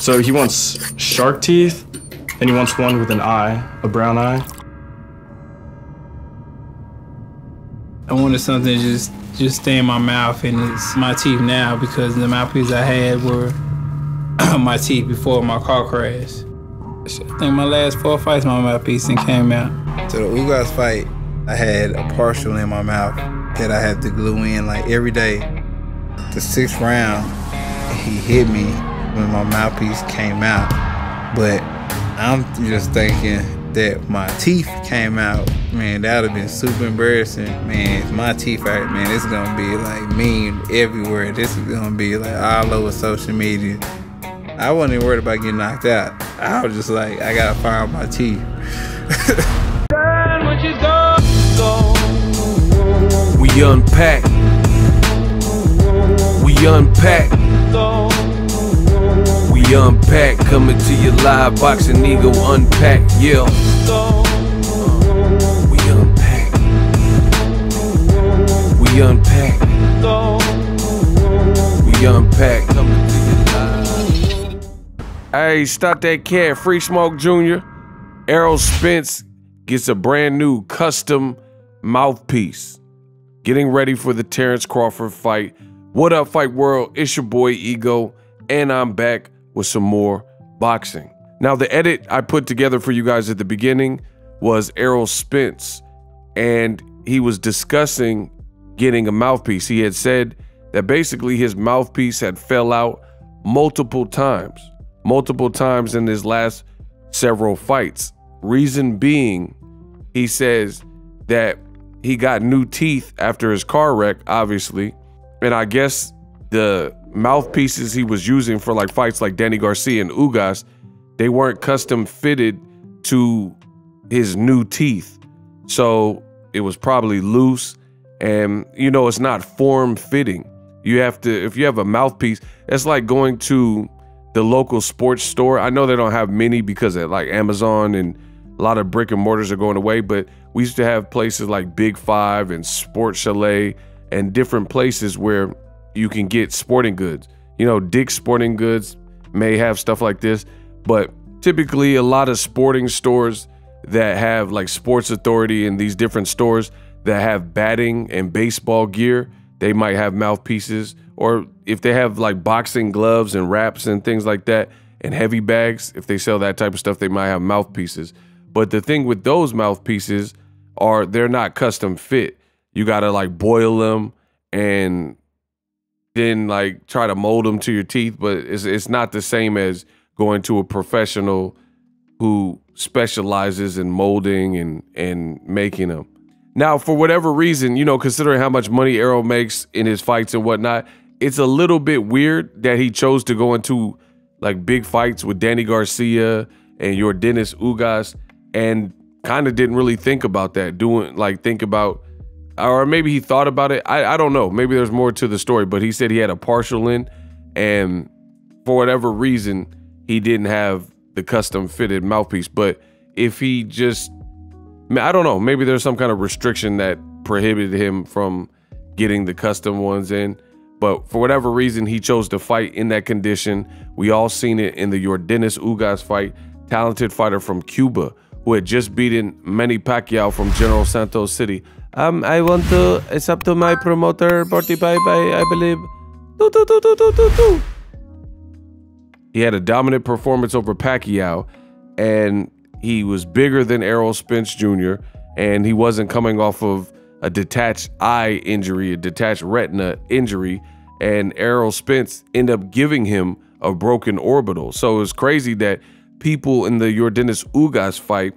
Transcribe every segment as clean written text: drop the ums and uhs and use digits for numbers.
So he wants shark teeth, and he wants one with an eye, a brown eye. I wanted something to just stay in my mouth, and it's my teeth now because the mouthpiece I had were my teeth before my car crash. I think my last 4 fights, my mouthpiece came out. So the Ugas fight, I had a partial in my mouth that I had to glue in like every day. The 6th round, he hit me when my mouthpiece came out. But I'm just thinking that my teeth came out, man, that would have been super embarrassing. Man, if my teeth out, man, it's gonna be like meme everywhere. This is gonna be like all over social media. I wasn't even worried about getting knocked out. I was just like, I gotta find my teeth. We unpack. We unpack. We unpack. Coming to you live, Boxingego unpack. Yeah. We unpack. We unpack. We unpack. Coming to you live. Hey, stop that cat. Free Smoke Jr. Errol Spence gets a brand new custom mouthpiece. Getting ready for the Terence Crawford fight. What up, Fight World? It's your boy Ego, and I'm back with some more boxing. Now, the edit I put together for you guys at the beginning was Errol Spence, and he was discussing getting a mouthpiece. He had said that basically his mouthpiece had fell out multiple times in his last several fights. Reason being, he says that he got new teeth after his car wreck, obviously, and I guess the mouthpieces he was using for like fights like Danny Garcia and Ugas, they weren't custom fitted to his new teeth. So it was probably loose, and you know, it's not form fitting. You have to, if you have a mouthpiece, it's like going to the local sports store. I know they don't have many because of like Amazon and a lot of brick and mortars are going away, but we used to have places like Big Five and Sport Chalet and different places where you can get sporting goods. You know, Dick's Sporting Goods may have stuff like this, but typically a lot of sporting stores that have like Sports Authority and these different stores that have batting and baseball gear, they might have mouthpieces. Or if they have like boxing gloves and wraps and things like that and heavy bags, if they sell that type of stuff, they might have mouthpieces. But the thing with those mouthpieces are they're not custom fit. You gotta like boil them and then like try to mold them to your teeth, but it's not the same as going to a professional who specializes in molding and making them. Now, for whatever reason, you know, considering how much money Errol makes in his fights and whatnot, it's a little bit weird that he chose to go into like big fights with Danny Garcia and Yordenis Ugas and kind of didn't really think about that, or maybe he thought about it. I don't know. Maybe there's more to the story, but he said he had a partial in, and for whatever reason, he didn't have the custom fitted mouthpiece. But if he just, I don't know, maybe there's some kind of restriction that prohibited him from getting the custom ones in. But for whatever reason, he chose to fight in that condition. We all seen it in the Yordenis Ugas fight. Talented fighter from Cuba who had just beaten Manny Pacquiao from General Santos City. I want to, it's up to my promoter, Porty Bye Bye, I believe. He had a dominant performance over Pacquiao, and he was bigger than Errol Spence Jr., and he wasn't coming off of a detached eye injury, a detached retina injury, and Errol Spence ended up giving him a broken orbital. So it was crazy that people in the Yordenis Ugas fight,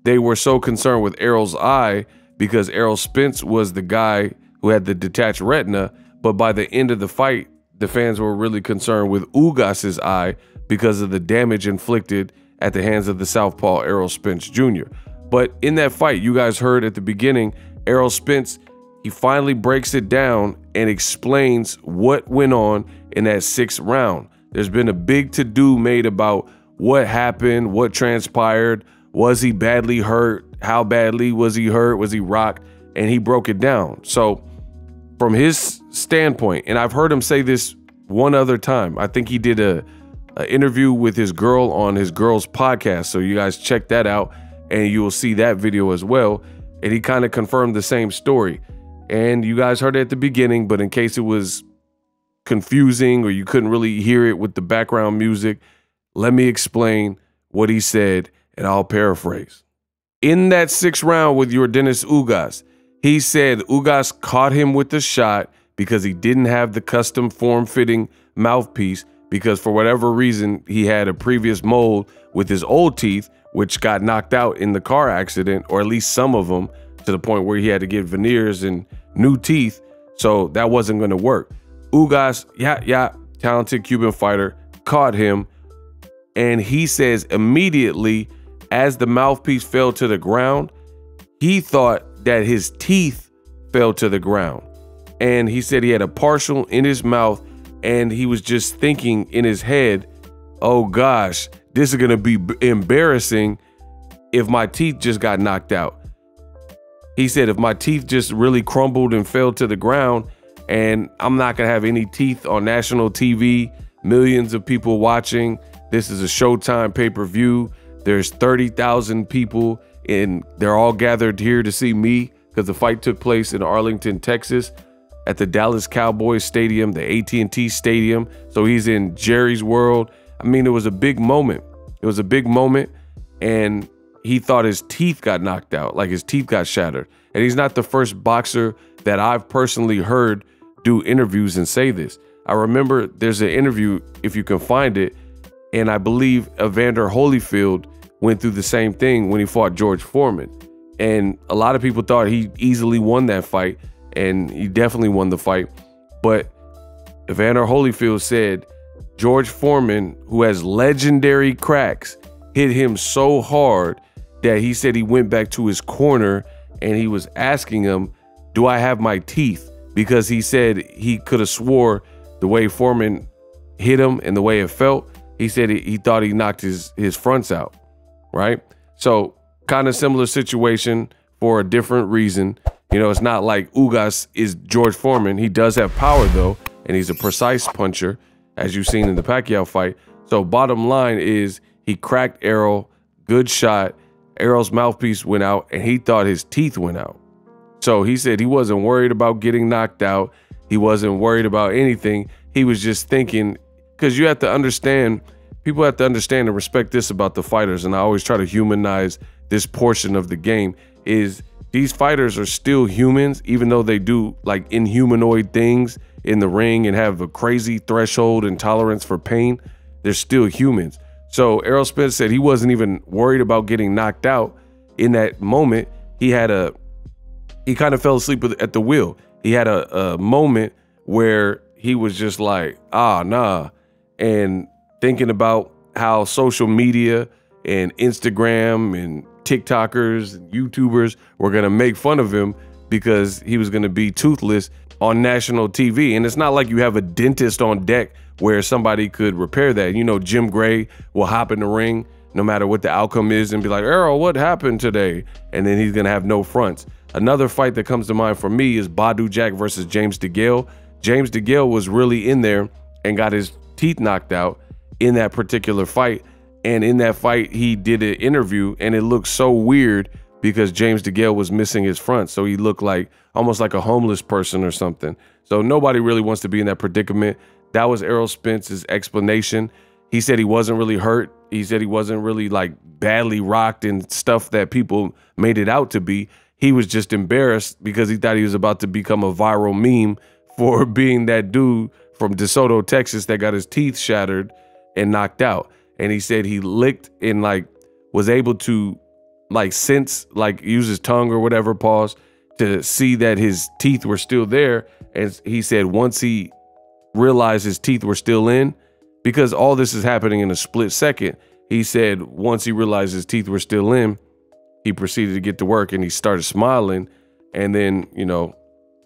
they were so concerned with Errol's eye because Errol Spence was the guy who had the detached retina, but by the end of the fight, the fans were really concerned with Ugas's eye because of the damage inflicted at the hands of the southpaw Errol Spence Jr. But in that fight, you guys heard at the beginning, Errol Spence, he finally breaks it down and explains what went on in that 6th round. There's been a big to-do made about what happened, what transpired, was he badly hurt, how badly was he hurt, was he rocked, and he broke it down. So from his standpoint, and I've heard him say this one other time, I think he did a an interview with his girl on his girl's podcast. So you guys check that out and you will see that video as well. And he kind of confirmed the same story. And you guys heard it at the beginning, but in case it was confusing or you couldn't really hear it with the background music, let me explain what he said, and I'll paraphrase. In that 6th round with Yordenis Ugas, he said Ugas caught him with the shot because he didn't have the custom form-fitting mouthpiece, because for whatever reason, he had a previous mold with his old teeth, which got knocked out in the car accident, or at least some of them, to the point where he had to get veneers and new teeth. So that wasn't going to work. Ugas, talented Cuban fighter, caught him. And he says immediately as the mouthpiece fell to the ground, he thought that his teeth fell to the ground. And he said he had a partial in his mouth, and he was just thinking in his head, oh gosh, this is gonna be embarrassing if my teeth just got knocked out. He said if my teeth just really crumbled and fell to the ground, and I'm not gonna have any teeth on national TV, millions of people watching. This is a Showtime pay-per-view. There's 30,000 people, and they're all gathered here to see me, because the fight took place in Arlington, Texas, at the Dallas Cowboys Stadium, the AT&T Stadium. So he's in Jerry's World. I mean, it was a big moment. It was a big moment, and he thought his teeth got knocked out, like his teeth got shattered. And he's not the first boxer that I've personally heard do interviews and say this. I remember there's an interview, if you can find it, and I believe Evander Holyfield went through the same thing when he fought George Foreman. And a lot of people thought he easily won that fight, and he definitely won the fight. But Evander Holyfield said George Foreman, who has legendary cracks, hit him so hard that he said he went back to his corner and he was asking him, do I have my teeth? Because he said he could have swore the way Foreman hit him and the way it felt, he said he thought he knocked his fronts out, right? So kind of similar situation for a different reason. You know, it's not like Ugas is George Foreman. He does have power though, and he's a precise puncher, as you've seen in the Pacquiao fight. So bottom line is he cracked Errol, good shot. Errol's mouthpiece went out and he thought his teeth went out. So he said he wasn't worried about getting knocked out. He wasn't worried about anything. He was just thinking, because you have to understand, people have to understand and respect this about the fighters, and I always try to humanize this portion of the game, is these fighters are still humans, even though they do like inhumanoid things in the ring and have a crazy threshold and tolerance for pain. They're still humans. So Errol Spence said he wasn't even worried about getting knocked out in that moment. He kind of fell asleep at the wheel. He had a moment where he was just like, nah, and thinking about how social media and Instagram and TikTokers and YouTubers were going to make fun of him because he was going to be toothless on national TV. And it's not like you have a dentist on deck where somebody could repair that. You know, Jim Gray will hop in the ring no matter what the outcome is and be like, Errol, what happened today? And then he's going to have no fronts. Another fight that comes to mind for me is Badu Jack versus James DeGale. James DeGale was really in there and got his teeth knocked out in that particular fight. And in that fight, he did an interview and it looked so weird because James DeGale was missing his front. So he looked like almost like a homeless person or something. So nobody really wants to be in that predicament. That was Errol Spence's explanation. He said he wasn't really hurt. He said he wasn't really like badly rocked and stuff that people made it out to be. He was just embarrassed because he thought he was about to become a viral meme for being that dude from DeSoto, Texas that got his teeth shattered and knocked out. And he said he licked and like was able to like sense, like use his tongue or whatever, pause, to see that his teeth were still there. And he said once he realized his teeth were still in, because all this is happening in a split second, he said once he realized his teeth were still in, he proceeded to get to work and he started smiling. And then, you know,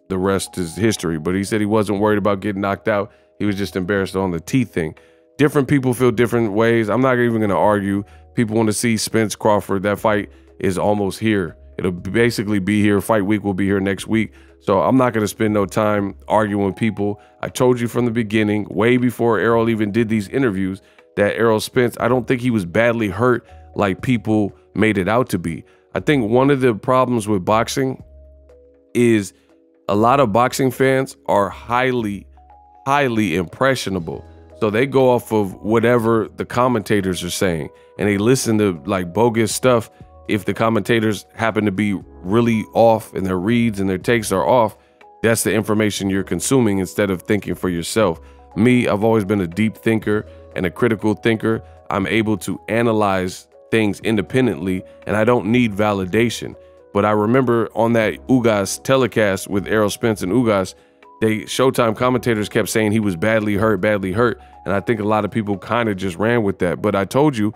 the rest is history. But he said he wasn't worried about getting knocked out. He was just embarrassed on the teeth thing. Different people feel different ways. I'm not even going to argue. People want to see Spence Crawford. That fight is almost here. It'll basically be here. Fight week will be here next week. So I'm not going to spend no time arguing with people. I told you from the beginning, way before Errol even did these interviews, that Errol Spence, I don't think he was badly hurt like people made it out to be. I think one of the problems with boxing is a lot of boxing fans are highly impressionable. So they go off of whatever the commentators are saying, and they listen to like bogus stuff. If the commentators happen to be really off and their reads and their takes are off, that's the information you're consuming instead of thinking for yourself. Me, I've always been a deep thinker and a critical thinker. I'm able to analyze things independently, and I don't need validation. But I remember on that Ugas telecast with Errol Spence and Ugas, Showtime commentators kept saying he was badly hurt. And I think a lot of people kind of just ran with that. But I told you,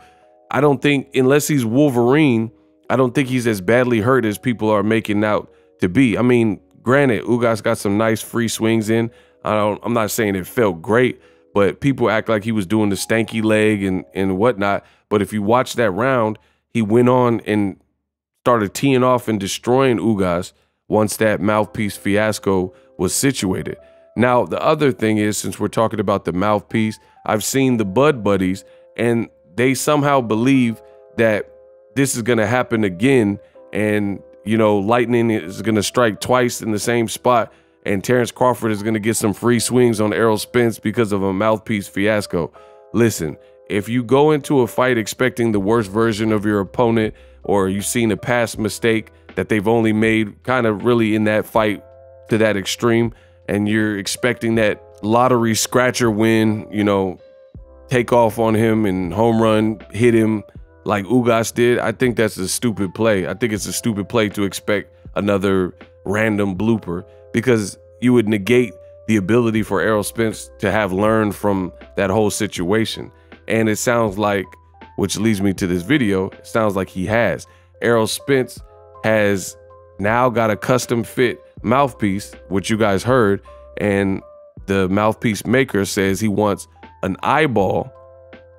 I don't think, unless he's Wolverine, I don't think he's as badly hurt as people are making out to be. I mean, granted, Ugas got some nice free swings in. I'm not saying it felt great, but people act like he was doing the stanky leg and whatnot. But if you watch that round, he went on and started teeing off and destroying Ugas once that mouthpiece fiasco was situated. Now, the other thing is, since we're talking about the mouthpiece, I've seen the Bud Buddies, and they somehow believe that this is going to happen again, and, you know, lightning is going to strike twice in the same spot, and Terence Crawford is going to get some free swings on Errol Spence because of a mouthpiece fiasco. Listen, if you go into a fight expecting the worst version of your opponent, or you've seen a past mistake that they've only made kind of really in that fight to that extreme, and you're expecting that lottery scratcher win, you know, take off on him and home run, hit him like Ugas did, I think that's a stupid play. I think it's a stupid play to expect another random blooper, because you would negate the ability for Errol Spence to have learned from that whole situation. And it sounds like, which leads me to this video, it sounds like he has. Errol Spence has now got a custom fit mouthpiece, which you guys heard, and the mouthpiece maker says he wants an eyeball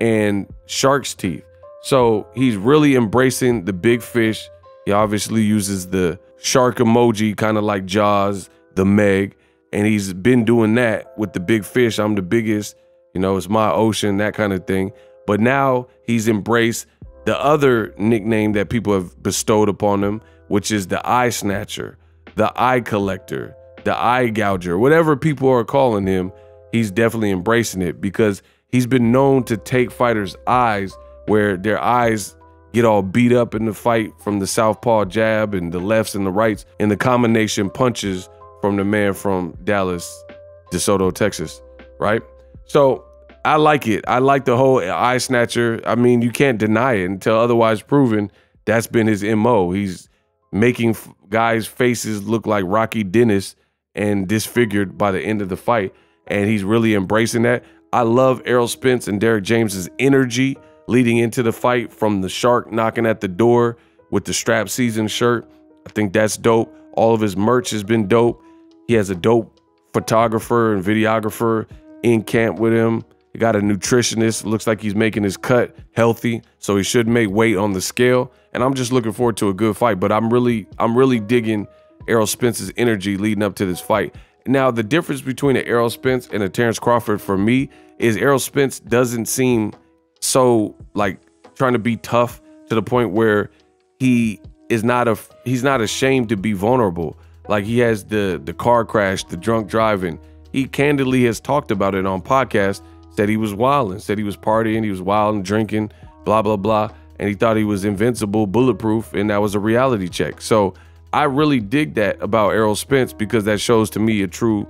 and shark's teeth. So he's really embracing the big fish. He obviously uses the shark emoji, kind of like Jaws, the Meg, and he's been doing that with the big fish. I'm the biggest, you know, it's my ocean, that kind of thing. But now he's embraced the other nickname that people have bestowed upon him, which is the eye snatcher, the eye collector, the eye gouger, whatever people are calling him. He's definitely embracing it, because he's been known to take fighters' eyes where their eyes get all beat up in the fight from the southpaw jab and the lefts and the rights and the combination punches from the man from Dallas, DeSoto, Texas, right? So I like it. I like the whole eye snatcher. I mean, you can't deny it until otherwise proven. That's been his MO. He's making guys' faces look like Rocky Dennis and disfigured by the end of the fight. And he's really embracing that. I love Errol Spence and Derek James's energy leading into the fight, from the shark knocking at the door with the strap season shirt. I think that's dope. All of his merch has been dope. He has a dope photographer and videographer in camp with him. He got a nutritionist. Looks like he's making his cut healthy, so he should make weight on the scale. And I'm just looking forward to a good fight. But I'm really digging Errol Spence's energy leading up to this fight. Now, the difference between an Errol Spence and a Terence Crawford for me is Errol Spence doesn't seem so like trying to be tough to the point where he's not ashamed to be vulnerable. Like, he has the car crash, the drunk driving. He candidly has talked about it on podcasts, said he was wilding, said he was partying, he was wilding, drinking, blah, blah, blah. And he thought he was invincible, bulletproof, and that was a reality check. So I really dig that about Errol Spence, because that shows to me a true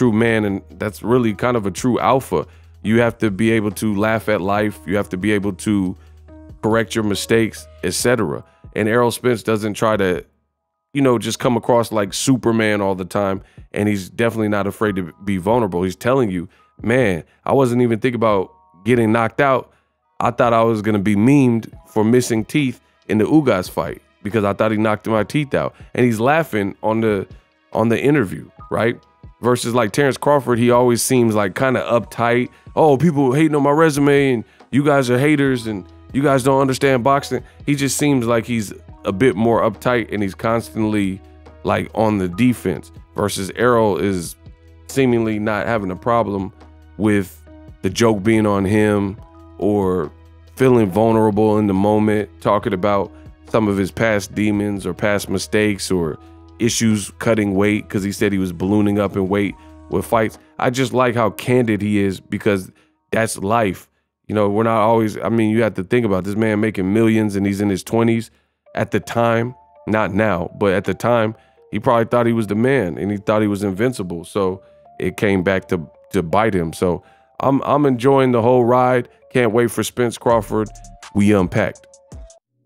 man, and that's really kind of a true alpha. You have to be able to laugh at life. You have to be able to correct your mistakes, etc. And Errol Spence doesn't try to, you know, just come across like Superman all the time. And he's definitely not afraid to be vulnerable. He's telling you, man, I wasn't even thinking about getting knocked out. I thought I was going to be memed for missing teeth in the Ugas fight because I thought he knocked my teeth out. And he's laughing on the interview, right? Versus like Terence Crawford, he always seems like kind of uptight. Oh, people hating on my resume, and you guys are haters, and you guys don't understand boxing. He just seems like he's a bit more uptight, and he's constantly like on the defense. Versus Errol is seemingly not having a problem with the joke being on him, or feeling vulnerable in the moment, talking about some of his past demons or past mistakes or issues cutting weight because he said he was ballooning up in weight with fights. I just like how candid he is because that's life. You know, we're not always, I mean, you have to think about this man making millions and he's in his 20s at the time, not now, but at the time, he probably thought he was the man and he thought he was invincible. So it came back to bite him. So I'm enjoying the whole ride. Can't wait for Spence Crawford. We unpacked.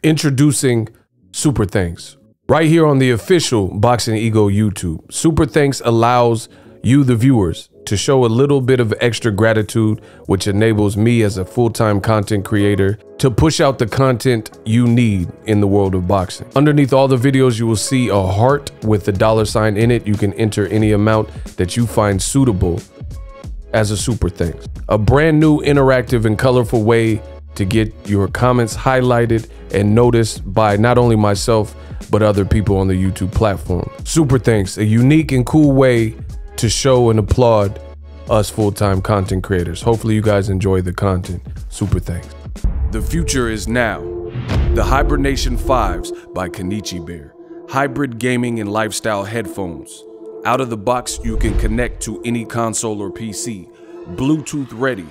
Introducing Super Thanks. Right here on the official Boxingego YouTube. Super Thanks allows you, the viewers, to show a little bit of extra gratitude, which enables me as a full-time content creator to push out the content you need in the world of boxing. Underneath all the videos, you will see a heart with the $sign in it. You can enter any amount that you find suitable as a super thanks. A brand new interactive and colorful way to get your comments highlighted and noticed by not only myself, but other people on the YouTube platform. Super thanks, a unique and cool way to show and applaud us full-time content creators. Hopefully you guys enjoy the content. Super thanks. The future is now. The Hibernation 5s by Kenichi Bear. Hybrid gaming and lifestyle headphones. Out of the box, you can connect to any console or PC. Bluetooth ready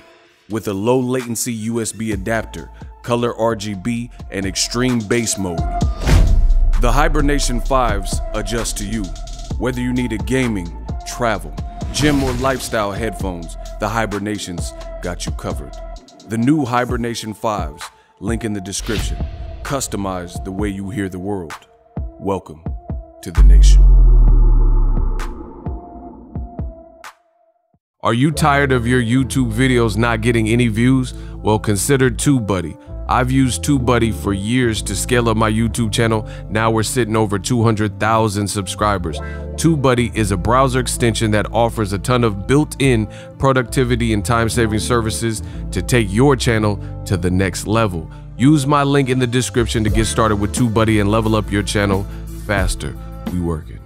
with a low latency USB adapter, color RGB, and extreme bass mode. The Hibernation 5s adjust to you. Whether you need a gaming, travel, gym, or lifestyle headphones, the Hibernations got you covered. The new Hibernation 5s, link in the description. Customize the way you hear the world. Welcome to the nation. Are you tired of your YouTube videos not getting any views? Well, consider TubeBuddy. I've used TubeBuddy for years to scale up my YouTube channel. Now we're sitting over 200,000 subscribers. TubeBuddy is a browser extension that offers a ton of built-in productivity and time-saving services to take your channel to the next level. Use my link in the description to get started with TubeBuddy and level up your channel faster. We working.